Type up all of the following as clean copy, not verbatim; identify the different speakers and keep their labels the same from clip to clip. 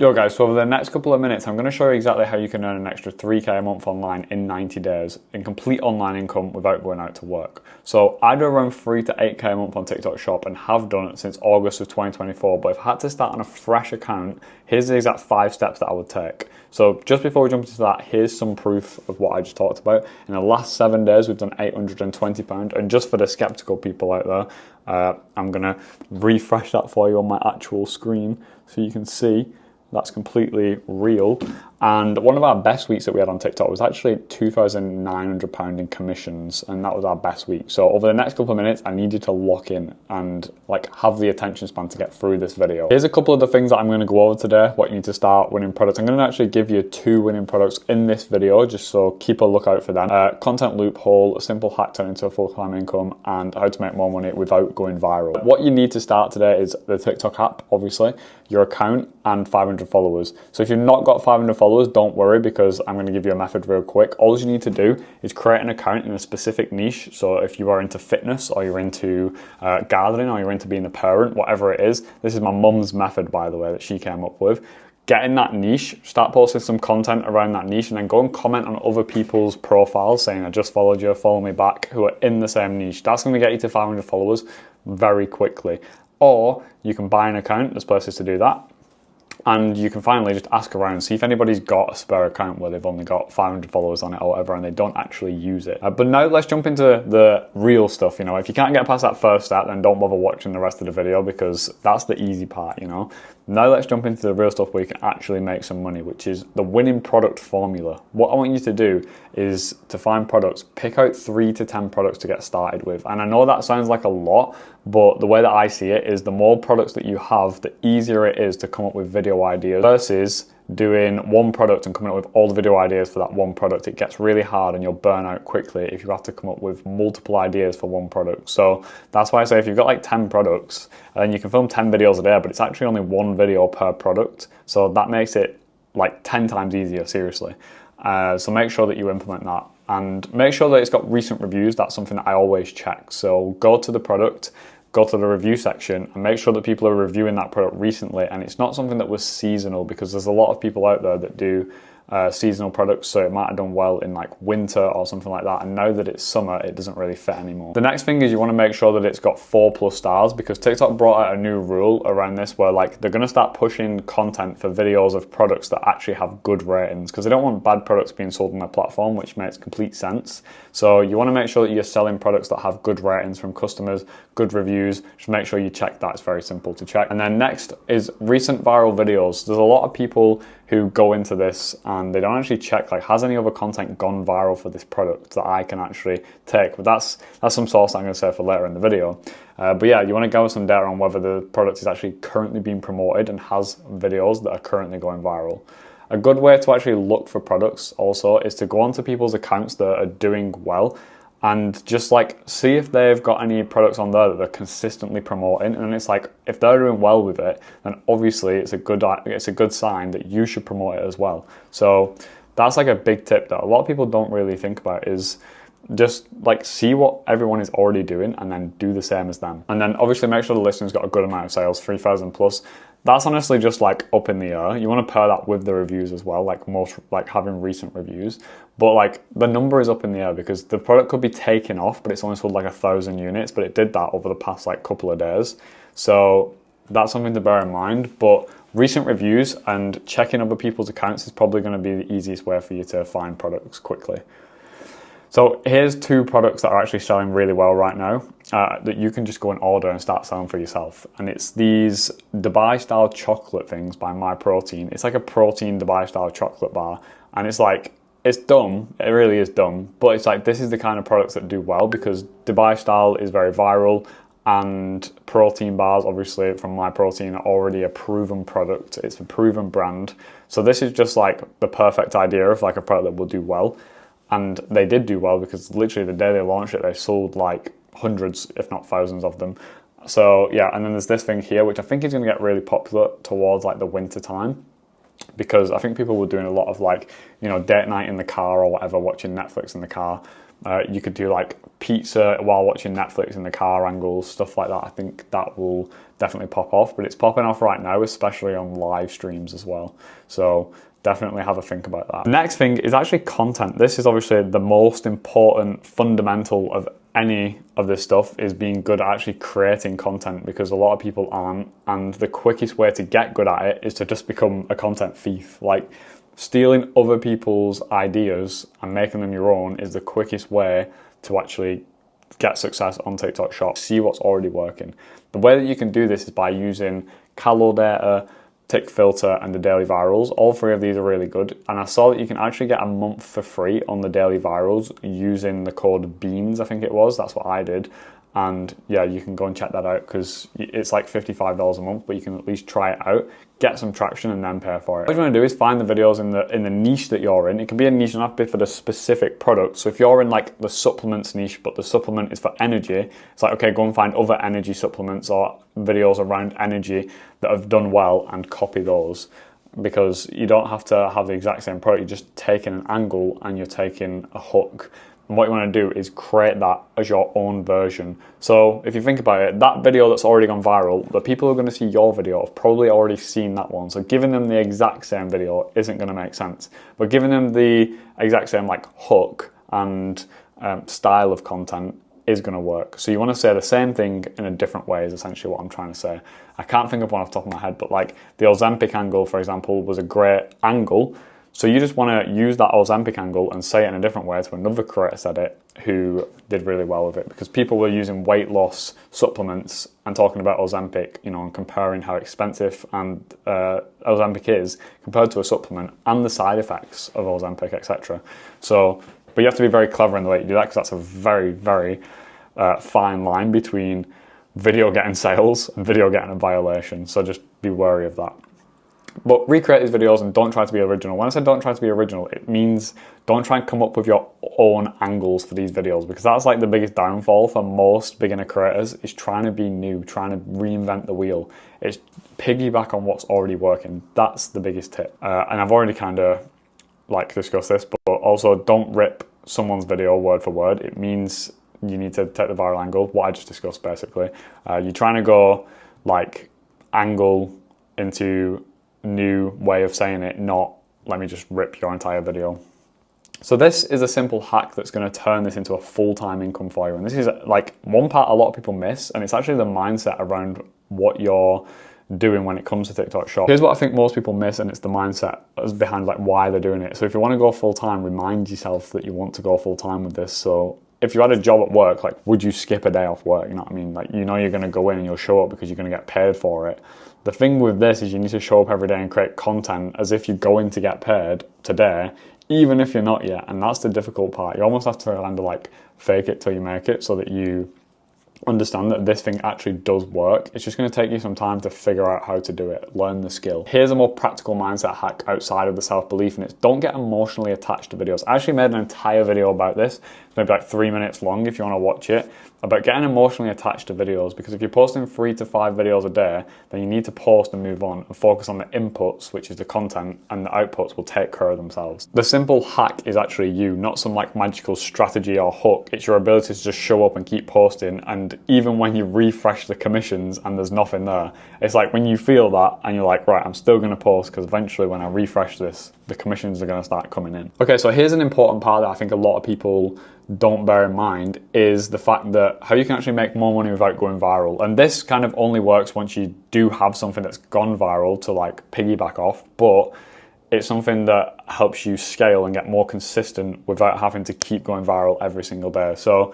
Speaker 1: Yo guys, so over the next couple of minutes, I'm going to show you exactly how you can earn an extra 3K a month online in 90 days in complete online income without going out to work. So I do around 3 to 8K a month on TikTok Shop and have done it since August of 2024. But if I had to start on a fresh account, here's the exact 5 steps that I would take. So just before we jump into that, here's some proof of what I just talked about. In the last 7 days, we've done £820. And just for the skeptical people out there, I'm going to refresh that for you on my actual screen so you can see. That's completely real. And one of our best weeks that we had on TikTok was actually £2,900 in commissions, and that was our best week. So over the next couple of minutes, I need you to lock in and have the attention span to get through this video. Here's a couple of the things that I'm going to go over today, what you need to start winning products. I'm going to actually give you 2 winning products in this video, just so keep a lookout for them. Content loophole, a simple hack turn into a full-time income, and how to make more money without going viral. What you need to start today is the TikTok app, obviously, your account, and 500 followers. So if you've not got 500 followers, don't worry, because I'm going to give you a method real quick. All you need to do is create an account in a specific niche. So if you are into fitness, or you're into gardening, or you're into being a parent, whatever it is, this is my mum's method, by the way, that she came up with. Get in that niche, start posting some content around that niche, and then go and comment on other people's profiles saying, I just followed you, follow me back, who are in the same niche. That's going to get you to 500 followers very quickly. Or you can buy an account, there's places to do that. And you can finally just ask around, see if anybody's got a spare account where they've only got 500 followers on it or whatever, and they don't actually use it. But now let's jump into the real stuff. You know, if you can't get past that first step, then don't bother watching the rest of the video, because that's the easy part, you know. Now let's jump into the real stuff where you can actually make some money, which is the winning product formula. What I want you to do is to find products, pick out 3 to 10 products to get started with. And I know that sounds like a lot, but the way that I see it is the more products that you have, the easier it is to come up with video ideas versus doing one product and coming up with all the video ideas for that one product. It gets really hard and you'll burn out quickly if you have to come up with multiple ideas for one product. So that's why I say if you've got like 10 products, then you can film 10 videos a day, but it's actually only 1 video per product. So that makes it like 10 times easier, seriously. So make sure that you implement that, and make sure that it's got recent reviews. That's something that I always check. So go to the product, go to the review section, and make sure that people are reviewing that product recently, and it's not something that was seasonal, because there's a lot of people out there that do seasonal products, so it might have done well in like winter or something like that, and now that it's summer, it doesn't really fit anymore. The next thing is you want to make sure that it's got 4+ stars, because TikTok brought out a new rule around this where like they're going to start pushing content for videos of products that actually have good ratings, because they don't want bad products being sold on their platform, which makes complete sense. So you want to make sure that you're selling products that have good ratings from customers, good reviews. Just make sure you check that. It's very simple to check. And then next is recent viral videos. There's a lot of people who go into this and they don't actually check, like, has any other content gone viral for this product that I can actually take? But that's some source I'm going to say for later in the video. But yeah, you want to gather some data on whether the product is actually currently being promoted and has videos that are currently going viral. A good way to actually look for products also is to go onto people's accounts that are doing well and just like see if they've got any products on there that they're consistently promoting. And it's like, if they're doing well with it, then obviously it's a good sign that you should promote it as well. So that's like a big tip that a lot of people don't really think about, is just like see what everyone is already doing and then do the same as them. And then obviously make sure the listing's got a good amount of sales, 3,000 plus. That's honestly just like up in the air. You want to pair that with the reviews as well, like having recent reviews. But like the number is up in the air because the product could be taken off, but it's only sold like 1,000 units, but it did that over the past like couple of days. So that's something to bear in mind. But recent reviews and checking other people's accounts is probably going to be the easiest way for you to find products quickly. So here's 2 products that are actually selling really well right now that you can just go and order and start selling for yourself. And it's these Dubai style chocolate things by MyProtein. It's like a protein Dubai style chocolate bar. And it's like, it's dumb. It really is dumb. But it's like, this is the kind of products that do well because Dubai style is very viral, and protein bars, obviously from MyProtein, are already a proven product. It's a proven brand. So this is just like the perfect idea of like a product that will do well. And they did do well because literally the day they launched it, they sold like hundreds, if not thousands of them. So yeah, and then there's this thing here, which I think is going to get really popular towards like the winter time, because I think people were doing a lot of like, you know, date night in the car or whatever, watching Netflix in the car. You could do like pizza while watching Netflix in the car angles, stuff like that. I think that will definitely pop off, but it's popping off right now, especially on live streams as well. So definitely have a think about that. The next thing is actually content. This is obviously the most important fundamental of any of this stuff, is being good at actually creating content, because a lot of people aren't, and the quickest way to get good at it is to just become a content thief. Like, stealing other people's ideas and making them your own is the quickest way to actually get success on TikTok Shop. See what's already working. The way that you can do this is by using Calo data, Tick Filter, and the daily virals. All three of these are really good, and I saw that you can actually get a month for free on the daily virals using the code BEANS, I think it was. That's what I did. And yeah, you can go and check that out, because it's like $55 a month, but you can at least try it out, get some traction, and then pay for it. What you want to do is find the videos in the niche that you're in. It can be a niche, not have to be for the specific product. So if you're in like the supplements niche, but the supplement is for energy, it's like, okay, go and find other energy supplements or videos around energy that have done well and copy those, because you don't have to have the exact same product. You're just taking an angle and you're taking a hook. And what you want to do is create that as your own version. So if you think about it, that video that's already gone viral, the people who are going to see your video have probably already seen that one. So giving them the exact same video isn't going to make sense. But giving them the exact same like hook and style of content is going to work. So you want to say the same thing in a different way is essentially what I'm trying to say. I can't think of one off the top of my head, but like the Ozempic angle, for example, was a great angle. So you just want to use that Ozempic angle and say it in a different way to another creator said it who did really well with it, because people were using weight loss supplements and talking about Ozempic, you know, and comparing how expensive and Ozempic is compared to a supplement and the side effects of Ozempic, etc. So, but you have to be very clever in the way you do that, because that's a very, very fine line between video getting sales and video getting a violation. So just be wary of that. But recreate these videos and don't try to be original. When I say don't try to be original, it means don't try and come up with your own angles for these videos, because that's like the biggest downfall for most beginner creators, is trying to be new, trying to reinvent the wheel. It's piggyback on what's already working. That's the biggest tip. And I've already kind of like discussed this, but also don't rip someone's video word for word. It means you need to take the viral angle, what I just discussed basically. You're trying to go like angle into new way of saying it, not let me just rip your entire video. So this is a simple hack that's going to turn this into a full-time income for you. And this is like one part a lot of people miss, and it's actually the mindset around what you're doing when it comes to TikTok Shop. Here's what I think most people miss, and it's the mindset behind like why they're doing it. So if you want to go full-time, remind yourself that you want to go full-time with this. So if you had a job at work, like would you skip a day off work? You know what I mean? Like, you know you're going to go in and you'll show up because you're going to get paid for it. The thing with this is you need to show up every day and create content as if you're going to get paid today, even if you're not yet. And that's the difficult part. You almost have to kind of like fake it till you make it, so that you understand that this thing actually does work. It's just going to take you some time to figure out how to do it, learn the skill. Here's a more practical mindset hack outside of the self-belief, and it's don't get emotionally attached to videos. I actually made an entire video about this. It's maybe like 3 minutes long if you want to watch it, about getting emotionally attached to videos, because if you're posting 3 to 5 videos a day, then you need to post and move on and focus on the inputs, which is the content, and the outputs will take care of themselves. The simple hack is actually you, not some like magical strategy or hook. It's your ability to just show up and keep posting, and even when you refresh the commissions and there's nothing there, it's like when you feel that and you're like, right, I'm still going to post, because eventually when I refresh this, the commissions are going to start coming in. Okay, so here's an important part that I think a lot of people don't bear in mind, is the fact that how you can actually make more money without going viral. And this kind of only works once you do have something that's gone viral to like piggyback off, but it's something that helps you scale and get more consistent without having to keep going viral every single day. So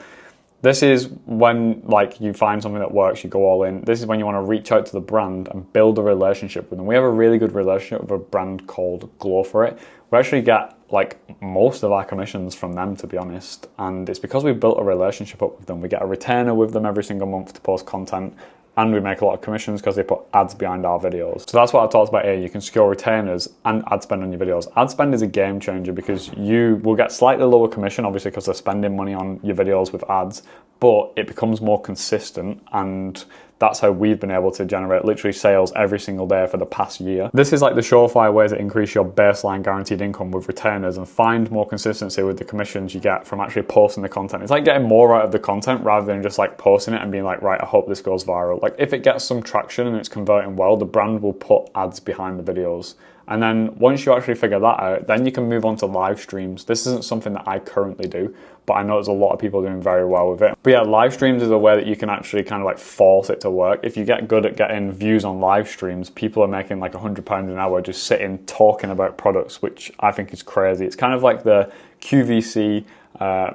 Speaker 1: this is when like you find something that works, you go all in. This is when you want to reach out to the brand and build a relationship with them. We have a really good relationship with a brand called Glow For It. We actually get like most of our commissions from them, to be honest. And it's because we've built a relationship up with them. We get a retainer with them every single month to post content, and we make a lot of commissions because they put ads behind our videos. So that's what I talked about here. You can secure retainers and ad spend on your videos. Ad spend is a game changer, because you will get slightly lower commission, obviously, because they're spending money on your videos with ads, but it becomes more consistent, and that's how we've been able to generate literally sales every single day for the past year. This is like the surefire way to increase your baseline guaranteed income with retainers and find more consistency with the commissions you get from actually posting the content. It's like getting more out of the content rather than just like posting it and being like, right, I hope this goes viral. Like if it gets some traction and it's converting well, the brand will put ads behind the videos. And then once you actually figure that out, then you can move on to live streams. This isn't something that I currently do, but I know there's a lot of people doing very well with it. But yeah, live streams is a way that you can actually kind of like force it to work. If you get good at getting views on live streams, people are making like £100 an hour just sitting talking about products, which I think is crazy. It's kind of like the QVC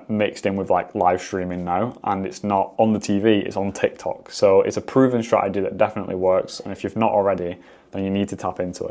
Speaker 1: mixed in with like live streaming now, and it's not on the TV, it's on TikTok. So it's a proven strategy that definitely works, and if you've not already, then you need to tap into it.